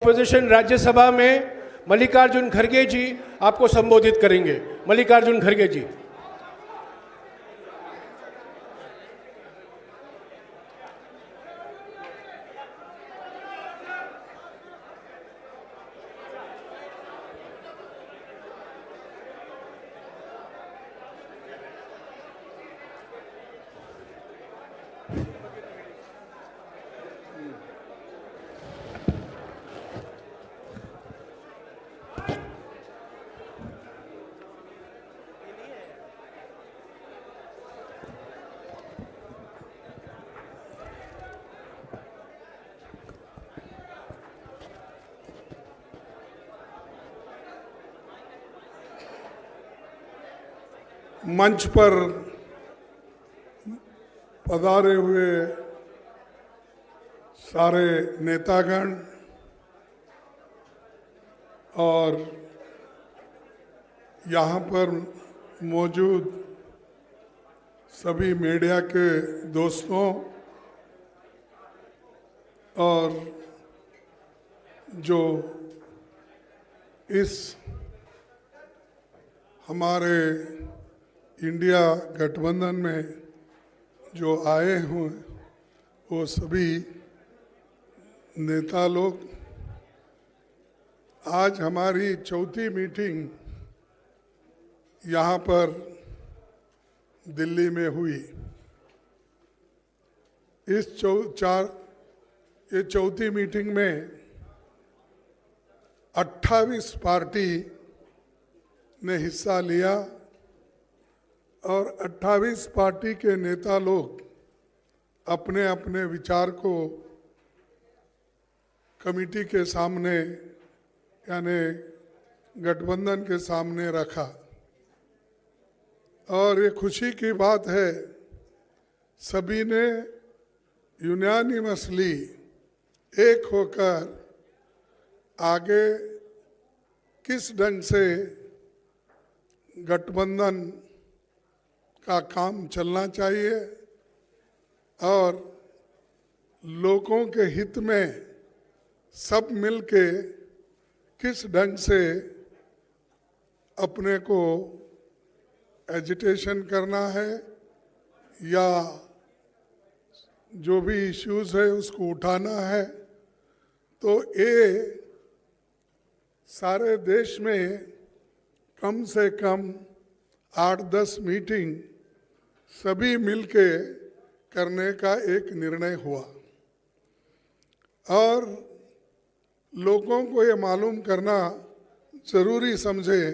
Opposition Rajya Sabha में मल्लिकार्जुन खड़गे जी आपको संबोधित करेंगे। मल्लिकार्जुन खड़गे जी। मंच पर पधारे हुए सारे नेतागण और यहाँ पर मौजूद सभी मीडिया के दोस्तों और जो इस हमारे इंडिया गठबंधन में जो आए हैं वो सभी नेता लोग, आज हमारी चौथी मीटिंग यहाँ पर दिल्ली में हुई। इस चौथी मीटिंग में 28 पार्टी ने हिस्सा लिया और 28 पार्टी के नेता लोग अपने अपने विचार को कमेटी के सामने यानी गठबंधन के सामने रखा। और ये खुशी की बात है, सभी ने यूनानिमसली एक होकर आगे किस ढंग से गठबंधन का काम चलना चाहिए और लोगों के हित में सब मिलके किस ढंग से अपने को एजिटेशन करना है या जो भी इश्यूज है उसको उठाना है। तो ये सारे देश में कम से कम 8-10 मीटिंग सभी मिलके करने का एक निर्णय हुआ और लोगों को ये मालूम करना जरूरी समझे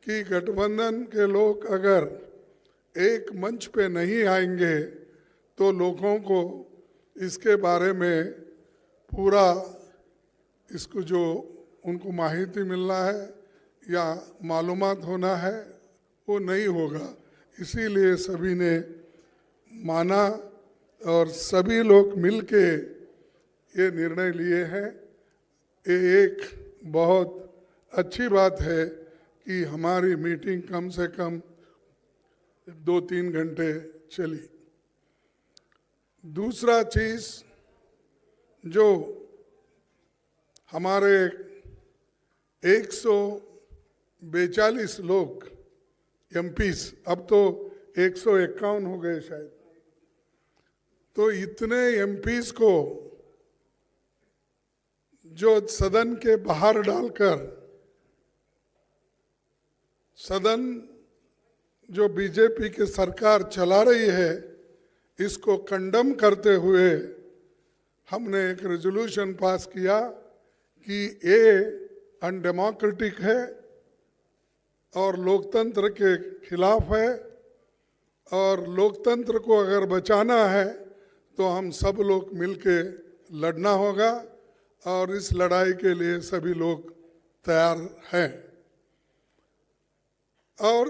कि गठबंधन के लोग अगर एक मंच पे नहीं आएंगे तो लोगों को इसके बारे में पूरा इसको जो उनको माहिती मिलना है या मालूमात होना है वो नहीं होगा। इसीलिए सभी ने माना और सभी लोग मिलके ये निर्णय लिए हैं। ये एक बहुत अच्छी बात है कि हमारी मीटिंग कम से कम 2-3 घंटे चली। दूसरा चीज़ जो हमारे 142 लोग एमपीस, अब तो 151 हो गए शायद, तो इतने एमपीस को जो सदन के बाहर डालकर सदन जो बीजेपी की सरकार चला रही है इसको कंडम करते हुए हमने एक रेजोल्यूशन पास किया कि ये अनडेमोक्रेटिक है और लोकतंत्र के खिलाफ है और लोकतंत्र को अगर बचाना है तो हम सब लोग मिलके लड़ना होगा और इस लड़ाई के लिए सभी लोग तैयार हैं। और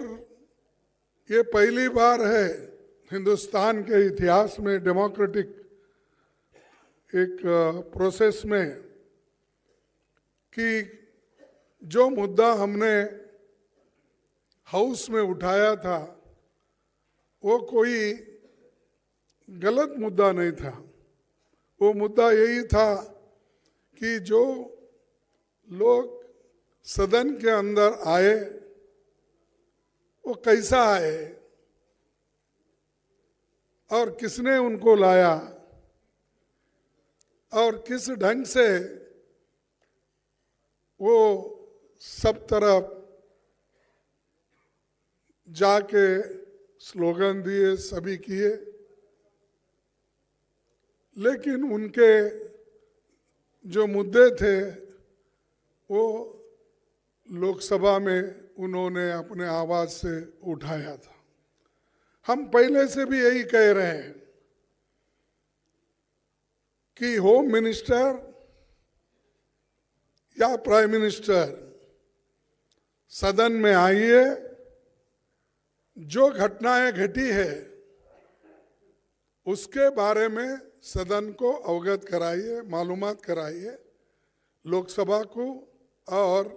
ये पहली बार है हिंदुस्तान के इतिहास में डेमोक्रेटिक एक प्रोसेस में कि जो मुद्दा हमने हाउस में उठाया था वो कोई गलत मुद्दा नहीं था। वो मुद्दा यही था कि जो लोग सदन के अंदर आए, वो कैसा आए और किसने उनको लाया और किस ढंग से वो सब तरफ जाके स्लोगन दिए, सभी किए, लेकिन उनके जो मुद्दे थे वो लोकसभा में उन्होंने अपने आवाज से उठाया था। हम पहले से भी यही कह रहे हैं कि होम मिनिस्टर या प्राइम मिनिस्टर सदन में आइए, जो घटनाएं घटी है उसके बारे में सदन को अवगत कराइए, मालूमात कराइए लोकसभा को और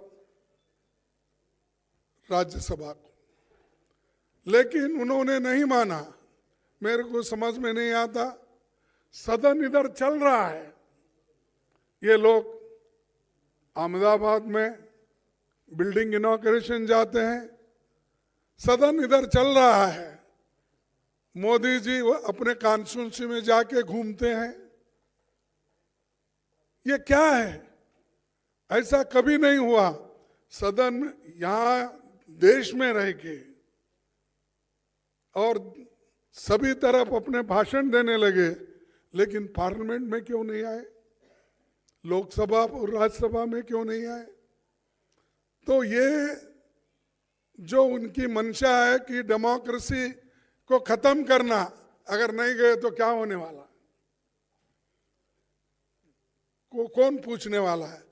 राज्यसभा को। लेकिन उन्होंने नहीं माना। मेरे को समझ में नहीं आता, सदन इधर चल रहा है, ये लोग अहमदाबाद में बिल्डिंग इनॉग्रेशन जाते हैं, सदन इधर चल रहा है, मोदी जी अपने कॉन्स्टिट्यूंसी में जाके घूमते हैं। ये क्या है? ऐसा कभी नहीं हुआ। सदन यहाँ देश में रह के और सभी तरफ अपने भाषण देने लगे, लेकिन पार्लियामेंट में क्यों नहीं आए? लोकसभा और राज्यसभा में क्यों नहीं आए? तो ये जो उनकी मंशा है कि डेमोक्रेसी को खत्म करना, अगर नहीं गए तो क्या होने वाला को कौन पूछने वाला है?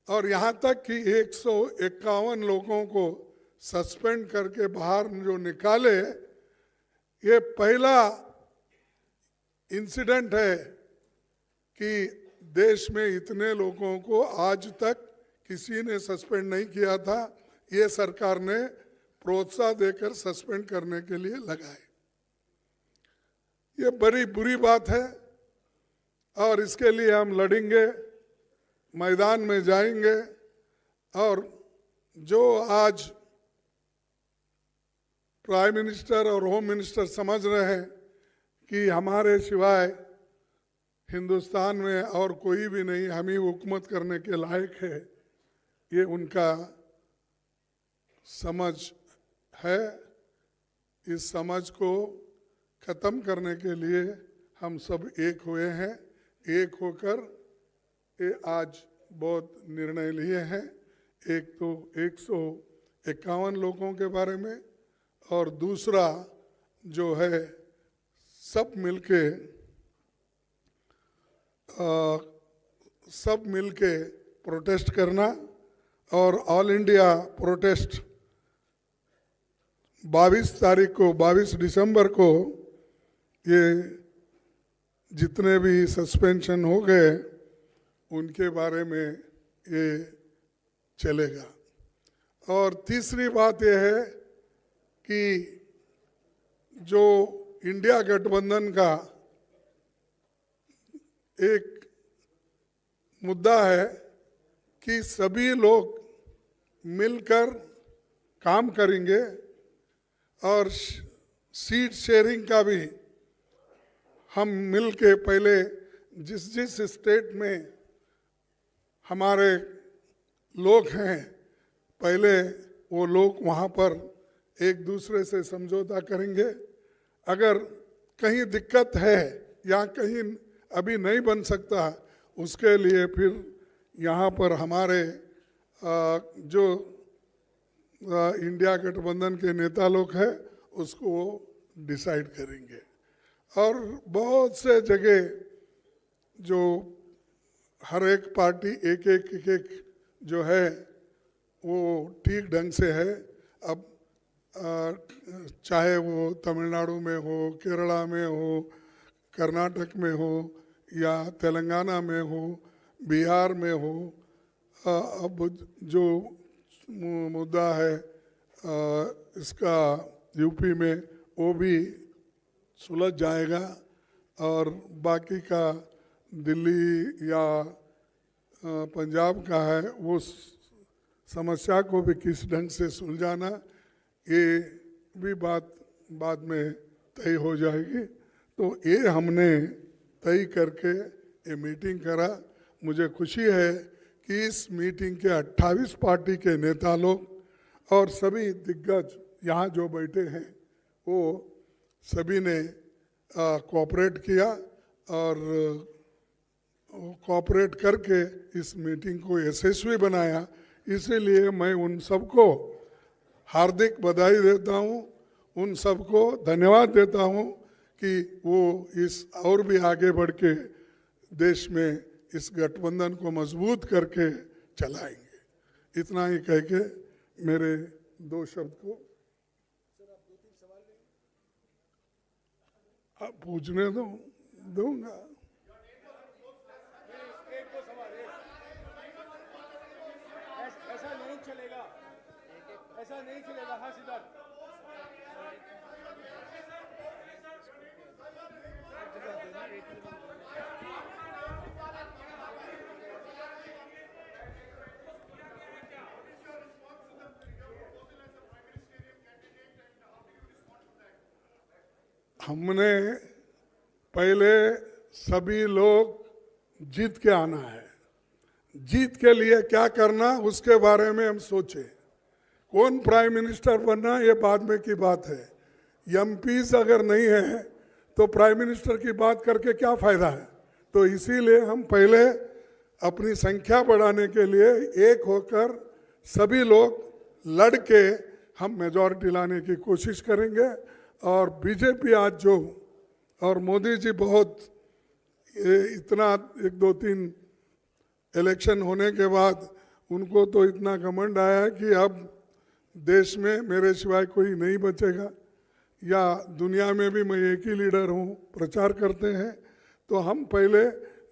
और यहां तक कि 151 लोगों को सस्पेंड करके बाहर जो निकाले, ये पहला इंसिडेंट है कि देश में इतने लोगों को आज तक किसी ने सस्पेंड नहीं किया था। ये सरकार ने प्रोत्साहन देकर सस्पेंड करने के लिए लगाए। ये बड़ी बुरी बात है और इसके लिए हम लड़ेंगे, मैदान में जाएंगे। और जो आज प्राइम मिनिस्टर और होम मिनिस्टर समझ रहे हैं कि हमारे सिवाय हिंदुस्तान में और कोई भी नहीं, हम ही हुकूमत करने के लायक है, ये उनका समझ है। इस समझ को खत्म करने के लिए हम सब एक हुए हैं। एक होकर ये आज बहुत निर्णय लिए हैं। एक तो 151 लोगों के बारे में, और दूसरा जो है सब मिलके प्रोटेस्ट करना। और ऑल इंडिया प्रोटेस्ट 22 दिसंबर को ये जितने भी सस्पेंशन हो गए उनके बारे में ये चलेगा। और तीसरी बात यह है कि जो इंडिया गठबंधन का एक मुद्दा है कि सभी लोग मिलकर काम करेंगे और सीट शेयरिंग का भी हम मिल के पहले जिस स्टेट में हमारे लोग हैं, पहले वो लोग वहाँ पर एक दूसरे से समझौता करेंगे। अगर कहीं दिक्कत है या कहीं अभी नहीं बन सकता, उसके लिए फिर यहाँ पर हमारे जो इंडिया गठबंधन के नेता लोग हैं उसको डिसाइड करेंगे। और बहुत से जगह जो हर एक पार्टी एक जो है वो ठीक ढंग से है। अब चाहे वो तमिलनाडु में हो, केरला में हो, कर्नाटक में हो या तेलंगाना में हो, बिहार में हो, अब जो मुद्दा है इसका यूपी में, वो भी सुलझ जाएगा। और बाकी का दिल्ली या पंजाब का है, वो समस्या को भी किस ढंग से सुलझाना, ये भी बात बाद में तय हो जाएगी। तो ये हमने तय करके ये मीटिंग करा। मुझे खुशी है कि इस मीटिंग के 28 पार्टी के नेता लोग और सभी दिग्गज यहाँ जो बैठे हैं वो सभी ने कोऑपरेट किया और कोऑपरेट करके इस मीटिंग को यशस्वी बनाया। इसीलिए मैं उन सबको हार्दिक बधाई देता हूँ, उन सबको धन्यवाद देता हूँ कि वो इस और भी आगे बढ़ के देश में इस गठबंधन को मजबूत करके चलाएंगे। इतना ही कह के मेरे 2 शब्द को आप पूछने दूंगा। ऐसा नहीं चलेगा, ऐसा नहीं चलेगा। हाँ सिद्धार्थ, हमने पहले सभी लोग जीत के आना है, जीत के लिए क्या करना उसके बारे में हम सोचे। कौन प्राइम मिनिस्टर बनना ये बाद में की बात है। एमपीज अगर नहीं है तो प्राइम मिनिस्टर की बात करके क्या फायदा है। तो इसीलिए हम पहले अपनी संख्या बढ़ाने के लिए एक होकर सभी लोग लड़ के हम मेजॉरिटी लाने की कोशिश करेंगे। और बीजेपी आज जो और मोदी जी बहुत इतना 1-2-3 इलेक्शन होने के बाद उनको तो इतना घमंड आया है कि अब देश में मेरे सिवाय कोई नहीं बचेगा, या दुनिया में भी मैं एक ही लीडर हूँ, प्रचार करते हैं। तो हम पहले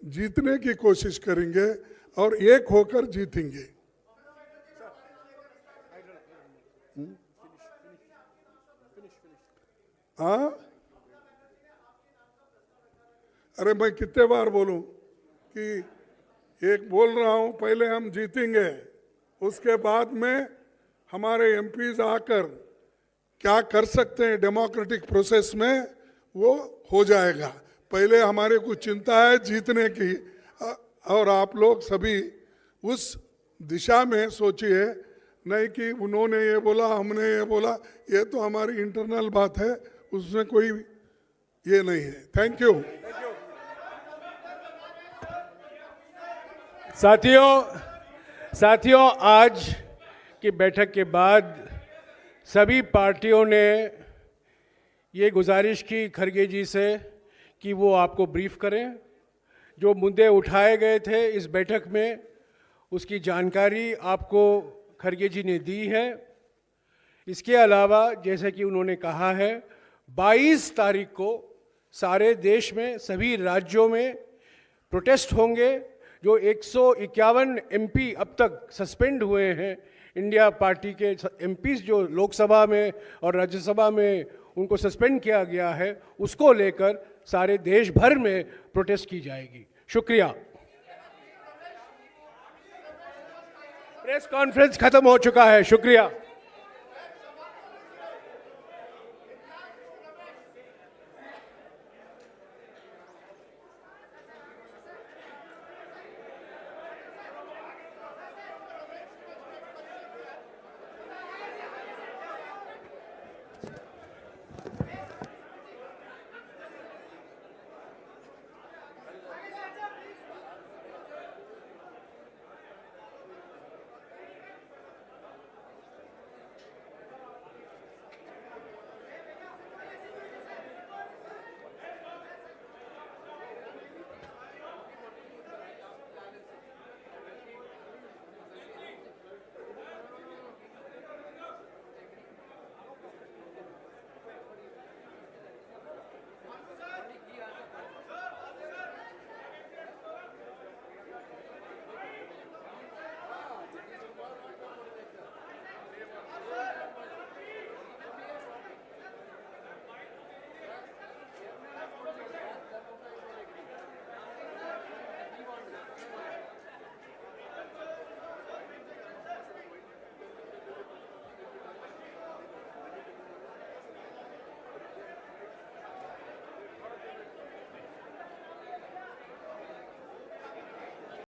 जीतने की कोशिश करेंगे और एक होकर जीतेंगे। हाँ, अरे मैं कितने बार बोलूं कि एक बोल रहा हूं, पहले हम जीतेंगे, उसके बाद में हमारे एमपीज आकर क्या कर सकते हैं डेमोक्रेटिक प्रोसेस में वो हो जाएगा। पहले हमारे को चिंता है जीतने की, और आप लोग सभी उस दिशा में सोचिए, नहीं कि उन्होंने ये बोला हमने ये बोला। ये तो हमारी इंटरनल बात है, उसमें कोई ये नहीं है। Thank you. साथियों, आज की बैठक के बाद सभी पार्टियों ने ये गुजारिश की खरगे जी से कि वो आपको ब्रीफ करें। जो मुद्दे उठाए गए थे इस बैठक में उसकी जानकारी आपको खरगे जी ने दी है। इसके अलावा जैसे कि उन्होंने कहा है 22 तारीख को सारे देश में सभी राज्यों में प्रोटेस्ट होंगे। जो 151 एमपी अब तक सस्पेंड हुए हैं, इंडिया पार्टी के एमपीज जो लोकसभा में और राज्यसभा में उनको सस्पेंड किया गया है, उसको लेकर सारे देश भर में प्रोटेस्ट की जाएगी। शुक्रिया। प्रेस कॉन्फ्रेंस खत्म हो चुका है। शुक्रिया।